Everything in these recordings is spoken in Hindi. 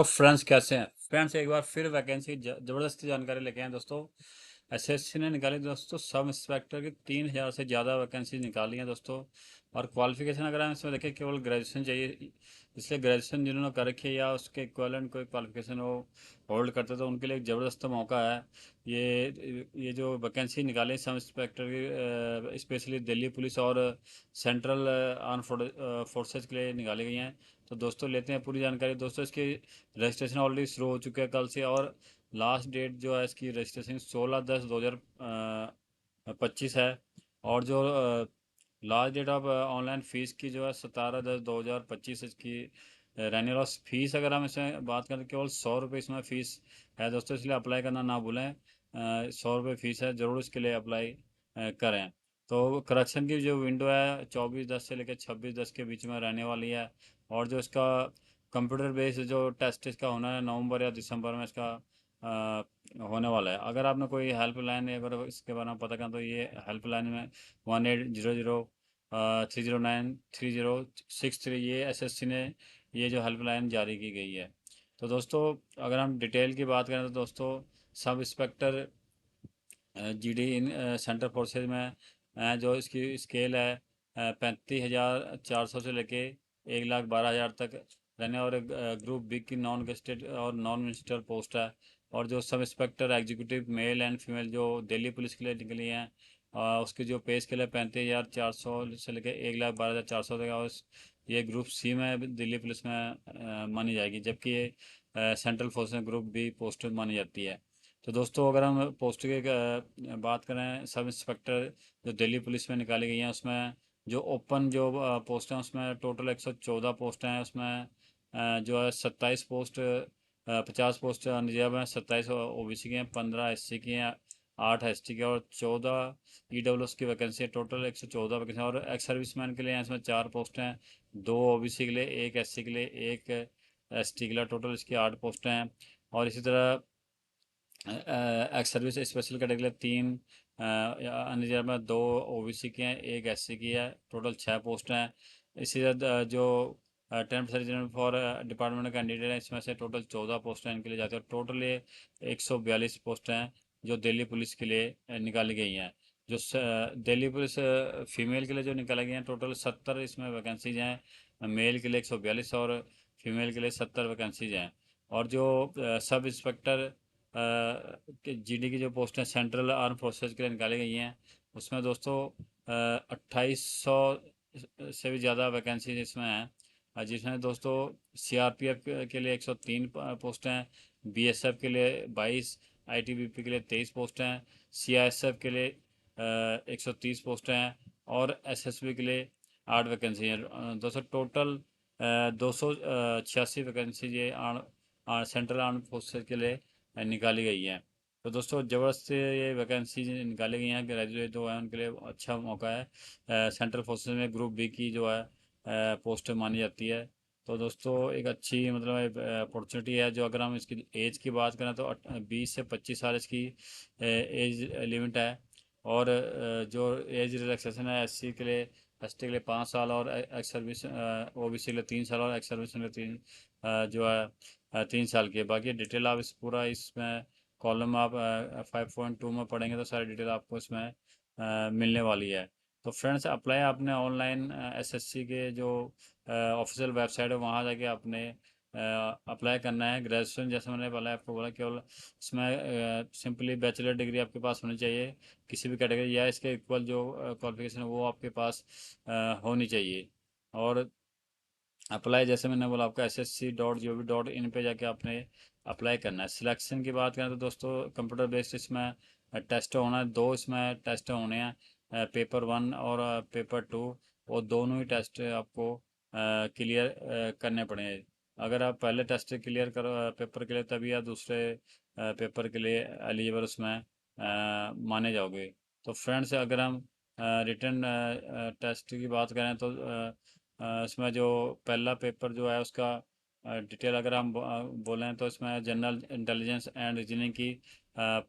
तो फ्रेंड्स कैसे हैं फ्रेंड्स, एक बार फिर वैकेंसी ज़बरदस्ती जानकारी लेके आए दोस्तों। एसएससी ने निकाली दोस्तों सब इंस्पेक्टर की 3,000 से ज़्यादा वैकेंसी निकाली हैं दोस्तों। और क्वालिफिकेशन अगर हम इसमें देखें केवल ग्रेजुएशन चाहिए, इसलिए ग्रेजुएशन जिन्होंने कर रखी है या उसके इक्वलेंट कोई क्वालिफिकेशन वो होल्ड करते तो उनके लिए एक ज़बरदस्त मौका है। ये जो वैकेंसी निकाली सब इंस्पेक्टर की स्पेशली दिल्ली पुलिस और सेंट्रल आर्म फोर्सेज के लिए निकाली गई हैं। तो दोस्तों लेते हैं पूरी जानकारी। दोस्तों इसकी रजिस्ट्रेशन ऑलरेडी शुरू हो चुका है कल से, और लास्ट डेट जो है इसकी रजिस्ट्रेशन 16/10/2025 है। और जो last date of online fees की जो है 17/10/2025 इसकी रहने वाला फ़ीस। अगर हम इसमें बात करें तो केवल 100 रुपये इसमें फ़ीस है दोस्तों, इसलिए अप्लाई करना ना भूलें। 100 रुपये फ़ीस है, ज़रूर इसके लिए अप्लाई करें। तो करेक्शन की जो विंडो है 24/10 से लेकर 26/10 के बीच में रहने वाली है। और जो इसका कंप्यूटर बेस्ड जो टेस्ट इसका होना है नवंबर या दिसंबर में इसका होने वाला है। अगर आपने कोई हेल्पलाइन अगर इसके बारे में पता करें तो ये हेल्पलाइन में 1800 309 3063 ये एसएससी ने ये जो हेल्पलाइन जारी की गई है। तो दोस्तों अगर हम डिटेल की बात करें तो दोस्तों sub inspector GD in central forces में जो इसकी स्केल है 35,400 से लेके 1,12,000 तक रहने, और ग्रुप बी की नॉन गेस्टेड और नॉन मिनिस्टर पोस्ट है। और जो sub inspector executive male and female जो दिल्ली पुलिस के लिए निकली हैं, उसकी जो पे स्केल है 35,400 से लेके 1,12,400 तक। और ये ग्रुप सी में दिल्ली पुलिस में मानी जाएगी, जबकि ये सेंट्रल फोर्स में ग्रुप बी पोस्ट मानी जाती है। तो दोस्तों अगर हम पोस्ट की बात करें सब इंस्पेक्टर जो दिल्ली पुलिस में निकाली गई हैं, उसमें जो ओपन जो पोस्ट हैं उसमें टोटल 114 पोस्ट हैं। उसमें जो है 27 पोस्ट 50 पोस्ट रिजर्व हैं, 27 ओबीसी की हैं, 15 एससी की हैं, 8 एसटी की और 14 ईडब्ल्यूएस की वैकेंसी है। Total 114 vacancy. और एक्स सर्विसमैन के लिए हैं इसमें 4 पोस्ट हैं, 2 ओबीसी के लिए, 1 एससी के लिए, 1 एसटी के लिए। टोटल इसकी 8 पोस्टें हैं। और इसी तरह एक्स सर्विस स्पेशल कैटेगरी के लिए 3 अनरिजर्व में, 2 ओबीसी की हैं, 1 एससी की है। टोटल 6 पोस्ट हैं। इसी तरह जो 10% रिजर्व फॉर डिपार्टमेंट कैंडिडेट हैं, इसमें से टोटल 14 पोस्टें इनके लिए जाती है। टोटल ये 142 पोस्टें हैं जो दिल्ली पुलिस के लिए निकाली गई हैं। जो दिल्ली पुलिस फीमेल के लिए जो निकाली गई हैं टोटल 70 इसमें वैकेंसीज हैं। मेल के लिए 142 और फीमेल के लिए 70 वैकेंसीज हैं। और जो सब इंस्पेक्टर कि जीडी की जो पोस्टें सेंट्रल आर्म फोर्सेज के लिए निकाली गई हैं, उसमें दोस्तों 2800 से भी ज़्यादा वैकेंसी इसमें हैं। जिसमें दोस्तों सीआरपीएफ के लिए 103 पोस्टें हैं, बीएसएफ के लिए 22, आईटीबीपी के लिए 23 पोस्टें हैं, सीआईएसएफ के लिए 130 पोस्टें हैं, और एसएसबी के लिए 8 वैकेंसी हैं। दोस्तों टोटल 286 वैकेंसी ये सेंट्रल आर्म फोर्सेज के लिए निकाली गई है। तो दोस्तों ज़बरदस्त ये वैकेंसी निकाली गई हैं, ग्रेजुएट जो है उनके लिए अच्छा मौका है। सेंट्रल फोर्सेज में ग्रुप बी की जो है पोस्ट मानी जाती है। तो दोस्तों एक अच्छी मतलब अपॉर्चुनिटी है। जो अगर हम इसकी एज की बात करें तो 20 से 25 साल इसकी एज लिमिट है। और जो एज रिलैक्सेशन है एससी के लिए, एसटी के लिए 5 साल, और एक्स सर्विस ओबीसी के लिए 3 साल, और एक्स सर्विस के लिए जो है 3 साल की है। बाकी डिटेल आप इस पूरा इसमें कॉलम आप 5.2 में पढ़ेंगे तो सारी डिटेल आपको इसमें मिलने वाली है। तो फ्रेंड्स अप्लाई आपने ऑनलाइन एसएससी के जो ऑफिशियल वेबसाइट है वहाँ जाके आपने अप्लाई करना है। ग्रेजुएशन जैसे मैंने पहले आपको बोला केवल इसमें सिंपली बैचलर डिग्री आपके पास होनी चाहिए किसी भी कैटेगरी, या इसके इक्वल जो क्वालिफिकेशन है वो आपके पास होनी चाहिए। और अप्लाई जैसे मैंने बोला आपका ssc.gov.in पे जाके आपने अप्लाई करना है। सिलेक्शन की बात करें तो दोस्तों कंप्यूटर बेस्ड इसमें टेस्ट होना है। 2 इसमें टेस्ट होने हैं, पेपर 1 और पेपर 2। और दोनों ही टेस्ट आपको क्लियर करने पड़ेंगे। अगर आप पहले टेस्ट क्लियर करो पेपर के लिए, तभी आप दूसरे पेपर के लिए एलिजिबल उसमें माने जाओगे। तो फ्रेंड्स अगर हम रिटर्न टेस्ट की बात करें तो इसमें जो पहला पेपर जो है उसका डिटेल अगर हम बोलें तो इसमें जनरल इंटेलिजेंस एंड रीजनिंग की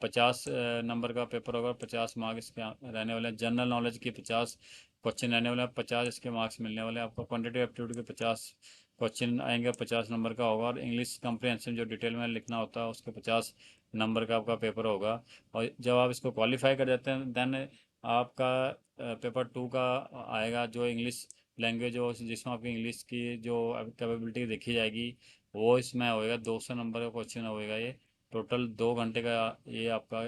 50 नंबर का पेपर होगा, 50 मार्क्स इसके रहने वाले हैं। जनरल नॉलेज की 50 क्वेश्चन रहने वाले हैं, 50 इसके मार्क्स मिलने वाले हैं आपको। क्वान्टिटेटिव एप्टीट्यूड के 50 क्वेश्चन आएंगे 50 नंबर का होगा, और इंग्लिश कम्प्रिहेंशन जो डिटेल में लिखना होता है उसके 50 नंबर का आपका पेपर होगा। और जब आप इसको क्वालिफाई कर जाते हैं देन आपका पेपर 2 का आएगा, जो इंग्लिश लैंग्वेज हो, जिसमें आपकी इंग्लिश की जो कैपेबिलिटी देखी जाएगी, वो इसमें होएगा। 200 नंबर का क्वेश्चन होएगा ये। टोटल 2 घंटे का ये आपका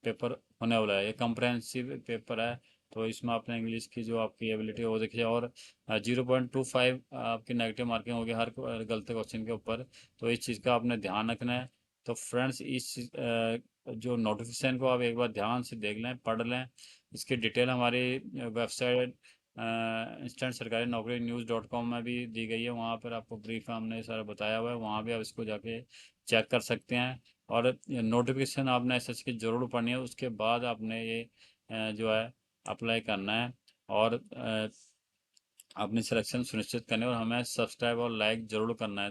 पेपर होने वाला है। ये कम्प्रहेंसिव पेपर है, तो इसमें आपने इंग्लिश की जो आपकी एबिलिटी है वो देखिए। और 0.25 आपकी नेगेटिव मार्किंग होगी हर गलत क्वेश्चन के ऊपर। तो इस चीज़ का आपने ध्यान रखना है। तो फ्रेंड्स, जो नोटिफिकेशन को आप एक बार ध्यान से देख लें, पढ़ लें। इसकी डिटेल हमारी वेबसाइट इंस्टेंट सरकारी नौकरी न्यूज़.com में भी दी गई है। वहाँ पर आपको ब्रीफ में हमने सारा बताया हुआ है, वहाँ भी आप इसको जाके चेक कर सकते हैं। और नोटिफिकेशन आपने एसएस की ज़रूर पढ़नी है, उसके बाद आपने ये जो है अप्लाई करना है। और अपनी सिलेक्शन सुनिश्चित करनी है, और हमें सब्सक्राइब और लाइक ज़रूर करना है।